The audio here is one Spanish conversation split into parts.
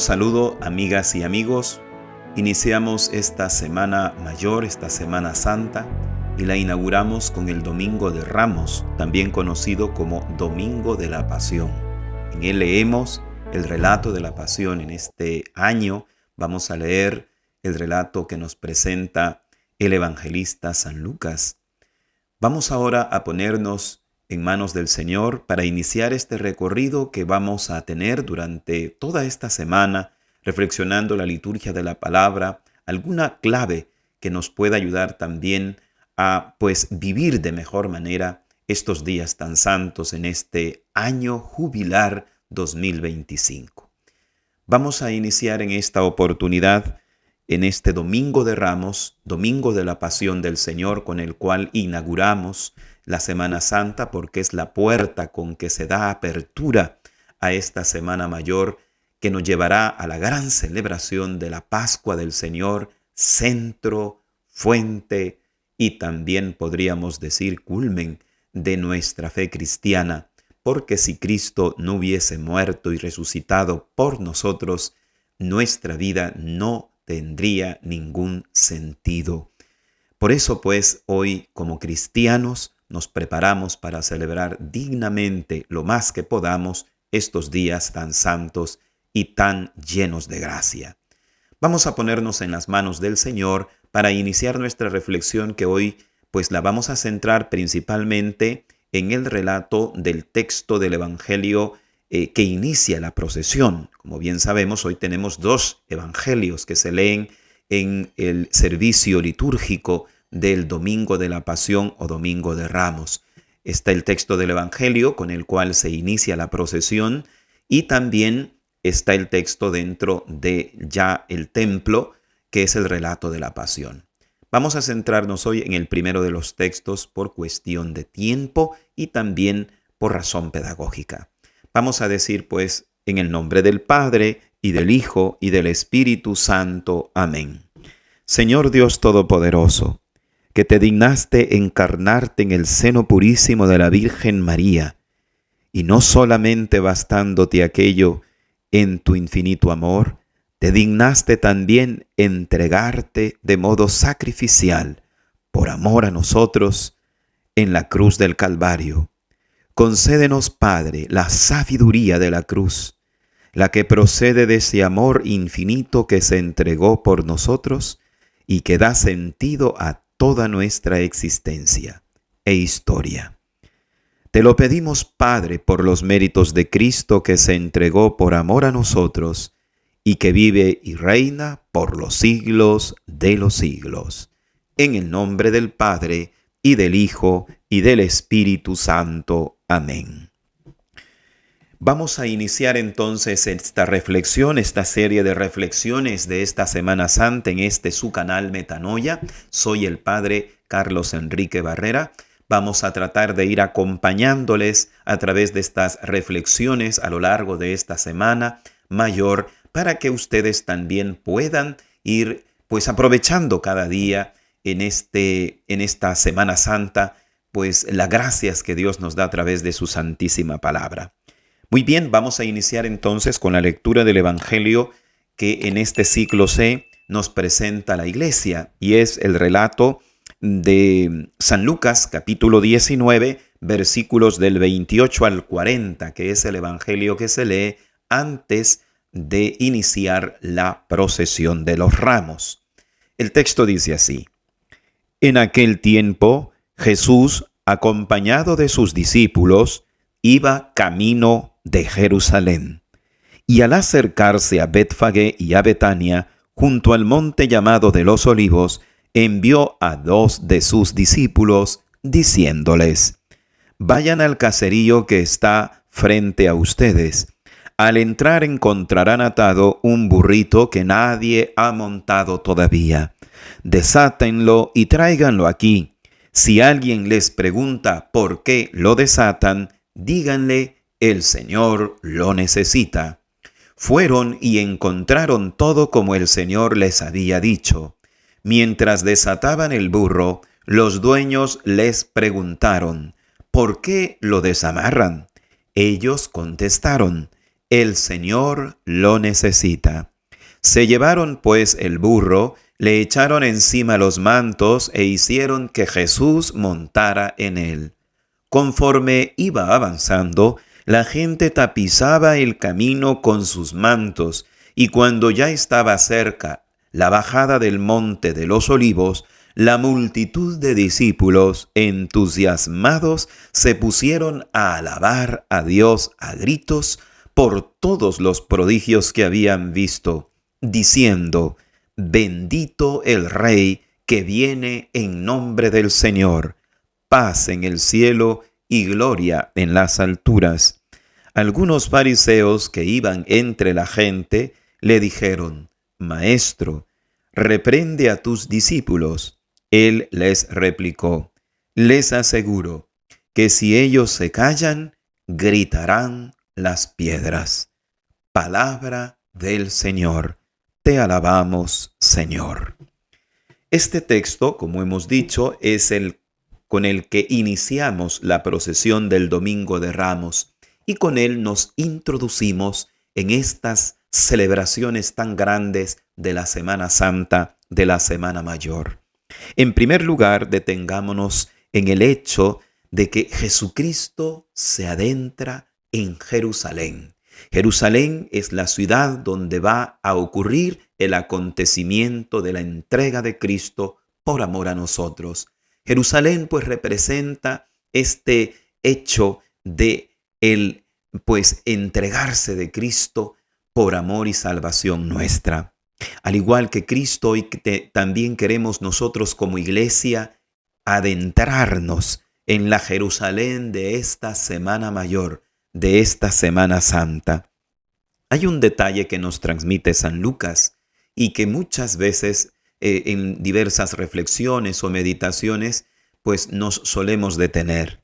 saludo, amigas y amigos. Iniciamos esta Semana Mayor, esta Semana Santa, y la inauguramos con el Domingo de Ramos, también conocido como Domingo de la Pasión. En él leemos el relato de la Pasión. En este año vamos a leer el relato que nos presenta el evangelista San Lucas. Vamos ahora a ponernos en manos del Señor para iniciar este recorrido que vamos a tener durante toda esta semana, reflexionando la liturgia de la palabra, alguna clave que nos pueda ayudar también a vivir de mejor manera estos días tan santos en este año jubilar 2025. Vamos a iniciar en esta oportunidad, en este Domingo de Ramos, Domingo de la Pasión del Señor, con el cual inauguramos la Semana Santa, porque es la puerta con que se da apertura a esta Semana Mayor que nos llevará a la gran celebración de la Pascua del Señor, centro, fuente y también podríamos decir culmen de nuestra fe cristiana, porque si Cristo no hubiese muerto y resucitado por nosotros, nuestra vida no tendría ningún sentido. Por eso, hoy como cristianos nos preparamos para celebrar dignamente lo más que podamos estos días tan santos y tan llenos de gracia. Vamos a ponernos en las manos del Señor para iniciar nuestra reflexión, que hoy la vamos a centrar principalmente en el relato del texto del Evangelio que inicia la procesión. Como bien sabemos, hoy tenemos dos evangelios que se leen en el servicio litúrgico del Domingo de la Pasión o Domingo de Ramos. Está el texto del Evangelio con el cual se inicia la procesión, y también está el texto dentro de ya el templo, que es el relato de la Pasión. Vamos a centrarnos hoy en el primero de los textos por cuestión de tiempo y también por razón pedagógica. Vamos a decir en el nombre del Padre, y del Hijo, y del Espíritu Santo. Amén. Señor Dios Todopoderoso, que te dignaste encarnarte en el seno purísimo de la Virgen María, y no solamente bastándote aquello en tu infinito amor, te dignaste también entregarte de modo sacrificial, por amor a nosotros, en la cruz del Calvario. Concédenos, Padre, la sabiduría de la cruz, la que procede de ese amor infinito que se entregó por nosotros y que da sentido a toda nuestra existencia e historia. Te lo pedimos, Padre, por los méritos de Cristo, que se entregó por amor a nosotros y que vive y reina por los siglos de los siglos. En el nombre del Padre, y del Hijo, y del Espíritu Santo. Amén. Vamos a iniciar entonces esta reflexión, esta serie de reflexiones de esta Semana Santa en su canal Metanoia. Soy el Padre Carlos Enrique Barrera. Vamos a tratar de ir acompañándoles a través de estas reflexiones a lo largo de esta Semana Mayor, para que ustedes también puedan ir aprovechando cada día en esta Semana Santa, las gracias que Dios nos da a través de su santísima palabra. Muy bien, vamos a iniciar entonces con la lectura del Evangelio que en este ciclo C nos presenta la Iglesia, y es el relato de San Lucas, capítulo 19, versículos del 28 al 40, que es el Evangelio que se lee antes de iniciar la procesión de los ramos. El texto dice así: En aquel tiempo, Jesús, acompañado de sus discípulos, iba camino de Jerusalén. Y al acercarse a Betfagé y a Betania, junto al monte llamado de los Olivos, envió a 2 de sus discípulos, diciéndoles: Vayan al caserío que está frente a ustedes. Al entrar encontrarán atado un burrito que nadie ha montado todavía. Desátenlo y tráiganlo aquí. Si alguien les pregunta por qué lo desatan, díganle: el Señor lo necesita. Fueron y encontraron todo como el Señor les había dicho. Mientras desataban el burro, los dueños les preguntaron: ¿por qué lo desamarran? Ellos contestaron: el Señor lo necesita. Se llevaron pues el burro, le echaron encima los mantos e hicieron que Jesús montara en él. Conforme iba avanzando, la gente tapizaba el camino con sus mantos, y cuando ya estaba cerca la bajada del monte de los olivos, la multitud de discípulos, entusiasmados, se pusieron a alabar a Dios a gritos por todos los prodigios que habían visto, diciendo: Bendito el Rey que viene en nombre del Señor, paz en el cielo y gloria en las alturas. Algunos fariseos que iban entre la gente le dijeron: Maestro, reprende a tus discípulos. Él les replicó: Les aseguro que si ellos se callan, gritarán las piedras. Palabra del Señor. Te alabamos, Señor. Este texto, como hemos dicho, es el con el que iniciamos la procesión del Domingo de Ramos, y con él nos introducimos en estas celebraciones tan grandes de la Semana Santa, de la Semana Mayor. En primer lugar, detengámonos en el hecho de que Jesucristo se adentra en Jerusalén. Jerusalén es la ciudad donde va a ocurrir el acontecimiento de la entrega de Cristo por amor a nosotros. Jerusalén pues representa este hecho de el entregarse de Cristo por amor y salvación nuestra. Al igual que Cristo, hoy también queremos nosotros como iglesia adentrarnos en la Jerusalén de esta Semana Mayor, de esta Semana Santa. Hay un detalle que nos transmite San Lucas y que muchas veces en diversas reflexiones o meditaciones pues nos solemos detener.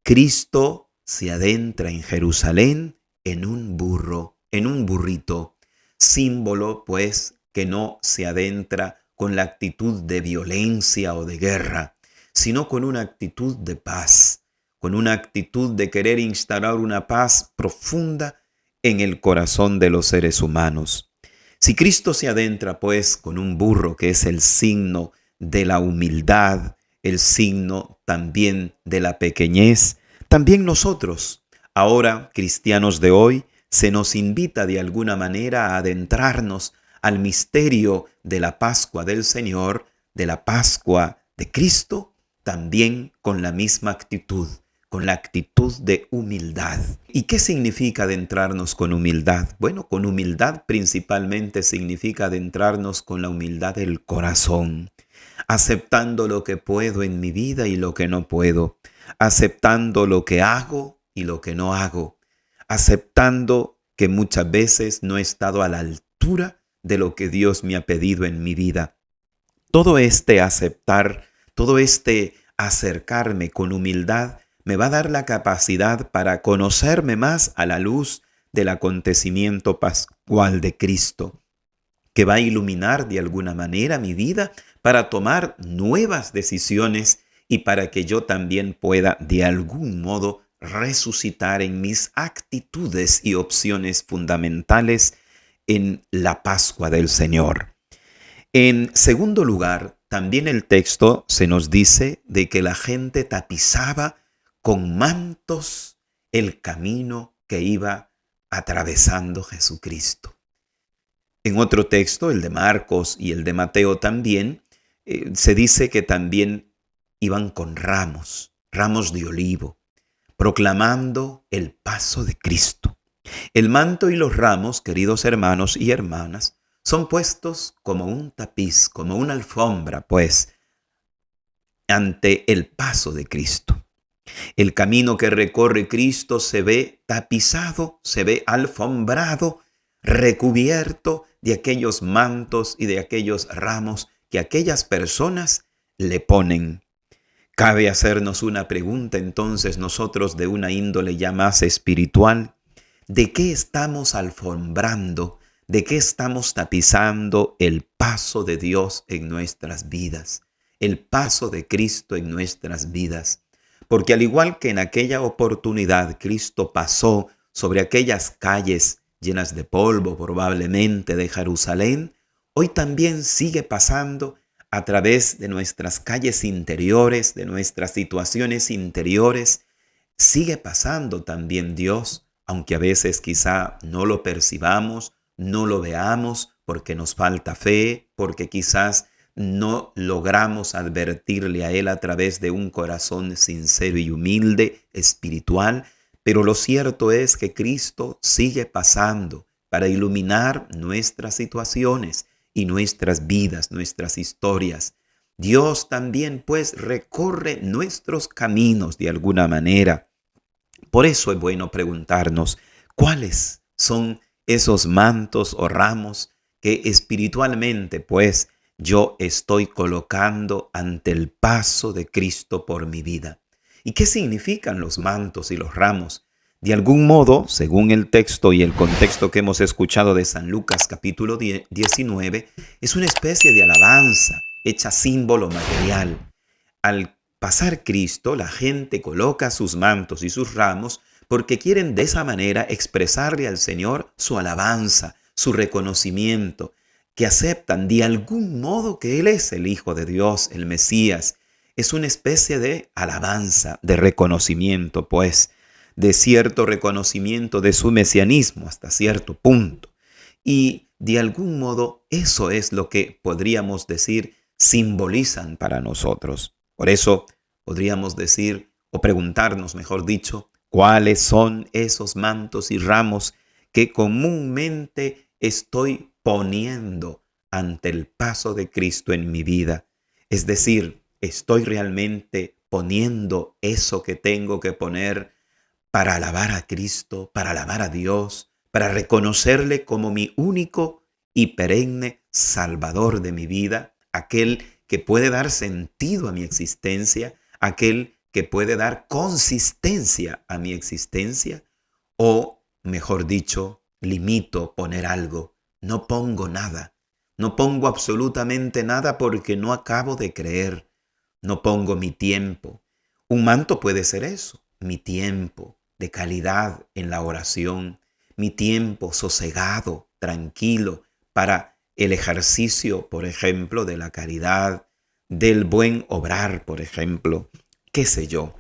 Cristo se adentra en Jerusalén en un burro, en un burrito, símbolo pues que no se adentra con la actitud de violencia o de guerra, sino con una actitud de paz, con una actitud de querer instaurar una paz profunda en el corazón de los seres humanos. Si Cristo se adentra pues con un burro, que es el signo de la humildad, el signo también de la pequeñez, también nosotros, ahora cristianos de hoy, se nos invita de alguna manera a adentrarnos al misterio de la Pascua del Señor, de la Pascua de Cristo, también con la misma actitud, con la actitud de humildad. ¿Y qué significa adentrarnos con humildad? Bueno, con humildad principalmente significa adentrarnos con la humildad del corazón, aceptando lo que puedo en mi vida y lo que no puedo, aceptando lo que hago y lo que no hago, aceptando que muchas veces no he estado a la altura de lo que Dios me ha pedido en mi vida. Todo este aceptar, todo este acercarme con humildad me va a dar la capacidad para conocerme más a la luz del acontecimiento pascual de Cristo, que va a iluminar de alguna manera mi vida para tomar nuevas decisiones y para que yo también pueda de algún modo resucitar en mis actitudes y opciones fundamentales en la Pascua del Señor. En segundo lugar, también el texto se nos dice de que la gente tapizaba con mantos el camino que iba atravesando Jesucristo. En otro texto, el de Marcos y el de Mateo también, se dice que también iban con ramos de olivo, proclamando el paso de Cristo. El manto y los ramos, queridos hermanos y hermanas, son puestos como un tapiz, como una alfombra, pues, ante el paso de Cristo. El camino que recorre Cristo se ve tapizado, se ve alfombrado, recubierto de aquellos mantos y de aquellos ramos que aquellas personas le ponen. Cabe hacernos una pregunta entonces nosotros de una índole ya más espiritual. ¿De qué estamos alfombrando? ¿De qué estamos tapizando el paso de Dios en nuestras vidas? El paso de Cristo en nuestras vidas. Porque al igual que en aquella oportunidad Cristo pasó sobre aquellas calles llenas de polvo probablemente de Jerusalén, hoy también sigue pasando a través de nuestras calles interiores, de nuestras situaciones interiores. Sigue pasando también Dios, aunque a veces quizá no lo percibamos, no lo veamos, porque nos falta fe, porque quizás no logramos advertirle a Él a través de un corazón sincero y humilde, espiritual. Pero lo cierto es que Cristo sigue pasando para iluminar nuestras situaciones y nuestras vidas, nuestras historias. Dios también pues recorre nuestros caminos de alguna manera. Por eso es bueno preguntarnos cuáles son esos mantos o ramos que espiritualmente pues yo estoy colocando ante el paso de Cristo por mi vida. ¿Y qué significan los mantos y los ramos? De algún modo, según el texto y el contexto que hemos escuchado de San Lucas capítulo 19, es una especie de alabanza hecha símbolo material. Al pasar Cristo, la gente coloca sus mantos y sus ramos porque quieren de esa manera expresarle al Señor su alabanza, su reconocimiento, que aceptan de algún modo que Él es el Hijo de Dios, el Mesías. Es una especie de alabanza, de reconocimiento, pues, de cierto reconocimiento de su mesianismo hasta cierto punto. Y de algún modo eso es lo que podríamos decir simbolizan para nosotros. Por eso podríamos decir, o preguntarnos, mejor dicho, cuáles son esos mantos y ramos que comúnmente estoy poniendo ante el paso de Cristo en mi vida. Es decir, estoy realmente poniendo eso que tengo que poner para alabar a Cristo, para alabar a Dios, para reconocerle como mi único y perenne Salvador de mi vida, aquel que puede dar sentido a mi existencia, aquel que puede dar consistencia a mi existencia, o, mejor dicho, limito poner algo, no pongo nada, no pongo absolutamente nada porque no acabo de creer, no pongo mi tiempo. Un manto puede ser eso, mi tiempo de calidad en la oración, mi tiempo sosegado, tranquilo, para el ejercicio, por ejemplo, de la caridad, del buen obrar, por ejemplo, qué sé yo.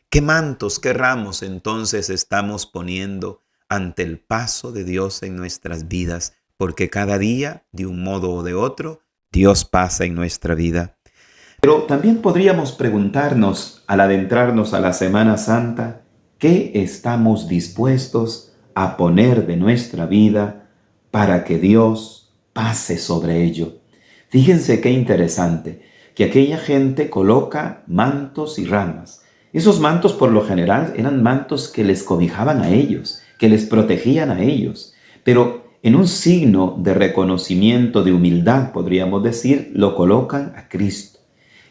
¿Qué mantos, qué ramos entonces estamos poniendo ante el paso de Dios en nuestras vidas? Porque cada día, de un modo o de otro, Dios pasa en nuestra vida. Pero también podríamos preguntarnos, al adentrarnos a la Semana Santa, ¿qué estamos dispuestos a poner de nuestra vida para que Dios pase sobre ello? Fíjense qué interesante, que aquella gente coloca mantos y ramas. Esos mantos por lo general eran mantos que les cobijaban a ellos, que les protegían a ellos, pero en un signo de reconocimiento, de humildad, podríamos decir, lo colocan a Cristo.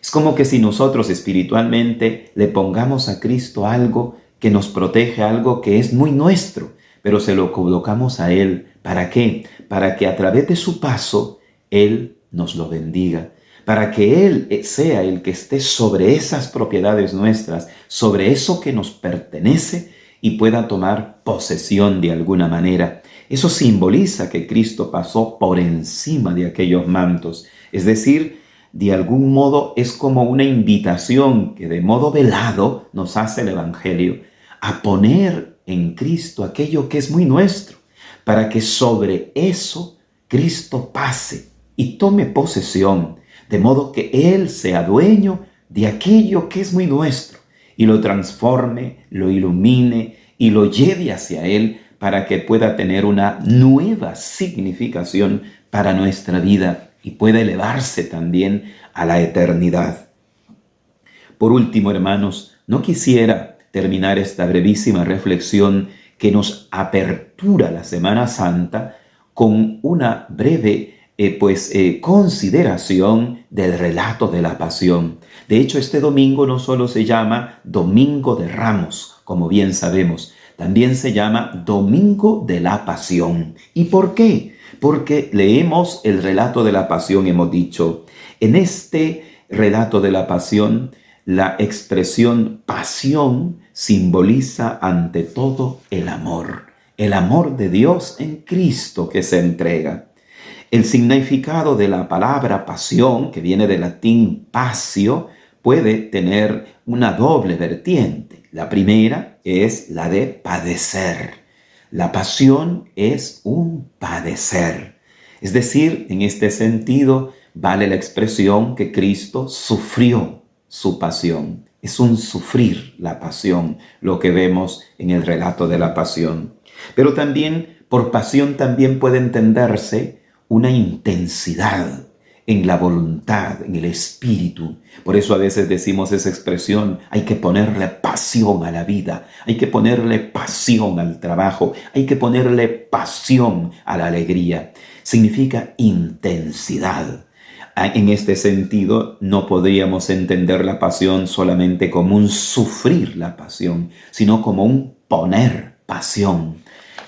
Es como que si nosotros espiritualmente le pongamos a Cristo algo que nos protege, algo que es muy nuestro, pero se lo colocamos a Él. ¿Para qué? Para que a través de su paso, Él nos lo bendiga. Para que Él sea el que esté sobre esas propiedades nuestras, sobre eso que nos pertenece y pueda tomar posesión de alguna manera. Eso simboliza que Cristo pasó por encima de aquellos mantos. Es decir, de algún modo es como una invitación que de modo velado nos hace el Evangelio a poner en Cristo aquello que es muy nuestro, para que sobre eso Cristo pase y tome posesión, de modo que Él sea dueño de aquello que es muy nuestro y lo transforme, lo ilumine y lo lleve hacia Él para que pueda tener una nueva significación para nuestra vida y pueda elevarse también a la eternidad. Por último, hermanos, no quisiera terminar esta brevísima reflexión que nos apertura la Semana Santa con una breve consideración del relato de la Pasión. De hecho, este domingo no solo se llama Domingo de Ramos, como bien sabemos, también se llama Domingo de la Pasión. ¿Y por qué? Porque leemos el relato de la Pasión, hemos dicho. En este relato de la Pasión, la expresión pasión simboliza ante todo el amor. el amor de Dios en Cristo que se entrega. El significado de la palabra pasión, que viene del latín passio, puede tener una doble vertiente. La primera es la de padecer. La pasión es un padecer. Es decir, en este sentido, vale la expresión que Cristo sufrió su pasión. Es un sufrir la pasión, lo que vemos en el relato de la pasión. Pero también, por pasión también puede entenderse una intensidad en la voluntad, en el espíritu. Por eso a veces decimos esa expresión, hay que ponerle pasión a la vida, hay que ponerle pasión al trabajo, hay que ponerle pasión a la alegría. Significa intensidad. En este sentido, no podríamos entender la pasión solamente como un sufrir la pasión, sino como un poner pasión.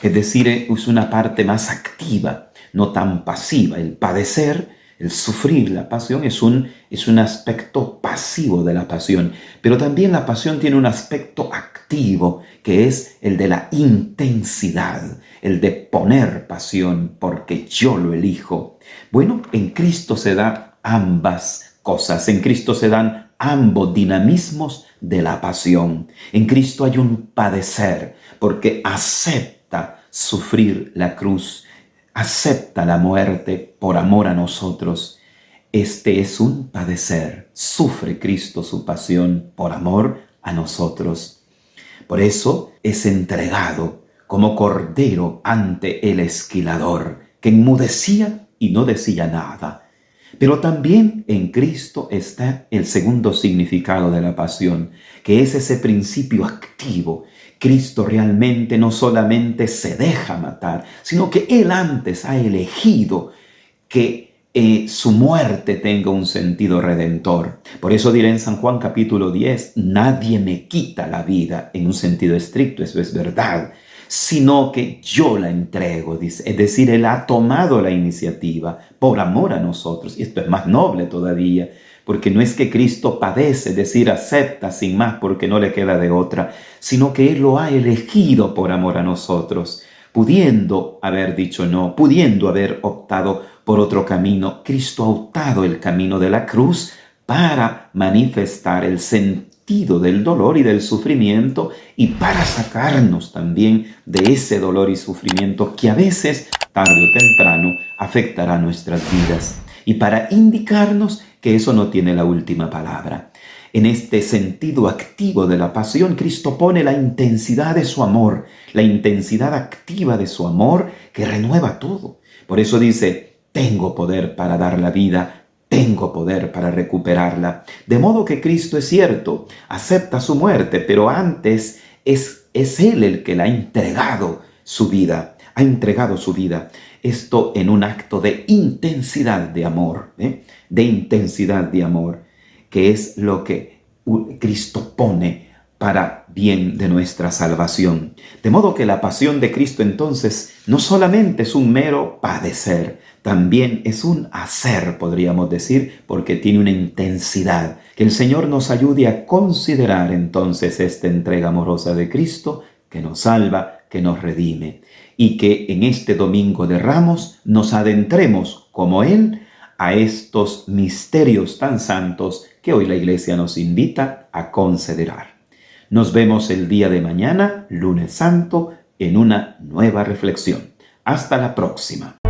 Es decir, es una parte más activa, no tan pasiva. El padecer, el sufrir la pasión es un aspecto pasivo de la pasión, pero también la pasión tiene un aspecto activo, que es el de la intensidad, el de poner pasión porque yo lo elijo. Bueno, en Cristo se dan ambas cosas, en Cristo se dan ambos dinamismos de la pasión. En Cristo hay un padecer porque acepta sufrir la cruz, acepta la muerte por amor a nosotros. Este es un padecer. Sufre Cristo su pasión por amor a nosotros. Por eso es entregado como cordero ante el esquilador, que enmudecía y no decía nada. Pero también en Cristo está el segundo significado de la pasión, que es ese principio activo. Cristo realmente no solamente se deja matar, sino que Él antes ha elegido que su muerte tenga un sentido redentor. Por eso diré en San Juan capítulo 10, nadie me quita la vida en un sentido estricto, eso es verdad, sino que yo la entrego, dice. Es decir, Él ha tomado la iniciativa por amor a nosotros. Y esto es más noble todavía, porque no es que Cristo padece, es decir, acepta sin más porque no le queda de otra, sino que Él lo ha elegido por amor a nosotros. Pudiendo haber dicho no, pudiendo haber optado por otro camino, Cristo ha optado el camino de la cruz para manifestar el sentido del dolor y del sufrimiento y para sacarnos también de ese dolor y sufrimiento que a veces, tarde o temprano, afectará nuestras vidas y para indicarnos que eso no tiene la última palabra. En este sentido activo de la pasión, Cristo pone la intensidad de su amor, la intensidad activa de su amor que renueva todo. Por eso dice, tengo poder para dar la vida, tengo poder para recuperarla. De modo que Cristo es cierto, acepta su muerte, pero antes es Él el que le ha entregado su vida, ha entregado su vida. Esto en un acto de intensidad de amor, de intensidad de amor, que es lo que Cristo pone para bien de nuestra salvación. De modo que la pasión de Cristo entonces no solamente es un mero padecer, también es un hacer, podríamos decir, porque tiene una intensidad. Que el Señor nos ayude a considerar entonces esta entrega amorosa de Cristo que nos salva, que nos redime, y que en este Domingo de Ramos nos adentremos como Él a estos misterios tan santos que hoy la Iglesia nos invita a considerar. Nos vemos el día de mañana, lunes santo, en una nueva reflexión. Hasta la próxima.